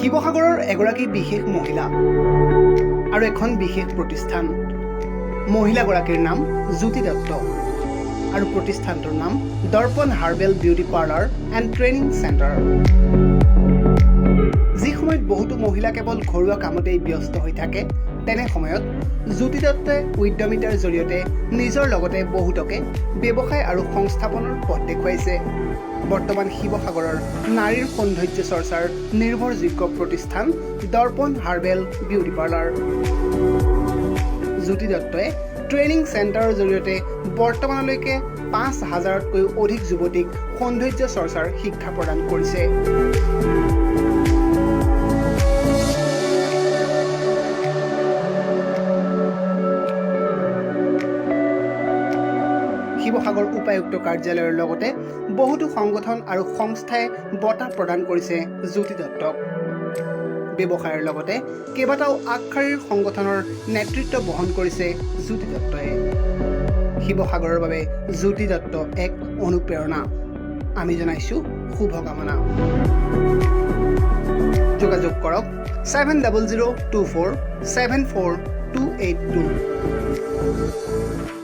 শিৱসাগৰৰ এগৰাকী বিশেষ মহিলা আৰু এখন বিশেষ প্ৰতিষ্ঠান। মহিলাগৰাকীৰ নাম জ্যোতি দত্ত আৰু প্ৰতিষ্ঠানটোৰ নাম Darpan herbal beauty parlour and training centre. যি সময়ত বহুতো মহিলা কেৱল ঘৰুৱা কামতেই ব্যস্ত হৈ থাকে, তেনে সময়ত জ্যোতি দত্তই উদ্যমিতাৰ জৰিয়তে নিজৰ লগতে বহুতকে ব্যৱসায় আৰু সংস্থাপনৰ পথ দেখুৱাইছে। বৰ্তমান শিৱসাগৰৰ নাৰীৰ সৌন্দৰ্য চৰ্চাৰ নিৰ্ভৰযোগ্য প্ৰতিষ্ঠান দৰ্পণ হাৰ্বেল বিউটি পাৰ্লাৰ। জ্যোতি দত্তই ট্ৰেইনিং চেণ্টাৰৰ জৰিয়তে বৰ্তমানলৈকে ৫,০০০তকৈও অধিক যুৱতীক সৌন্দৰ্য চৰ্চাৰ শিক্ষা প্ৰদান কৰিছে। শিৱসাগৰ উপায়ুক্ত কাৰ্যালয়ৰ লগতে বহুতো সংগঠন আৰু সংস্থাই বঁটা প্ৰদান কৰিছে জ্যোতি দত্তক। ব্যৱসায়ৰ লগতে কেইবাটাও আগশাৰীৰ সংগঠনৰ নেতৃত্ব বহন কৰিছে জ্যোতি দত্তই। শিৱসাগৰৰ বাবে জ্যোতি দত্ত এক অনুপ্ৰেৰণা। আমি জনাইছোঁ শুভকামনা। যোগাযোগ কৰক 7002474282।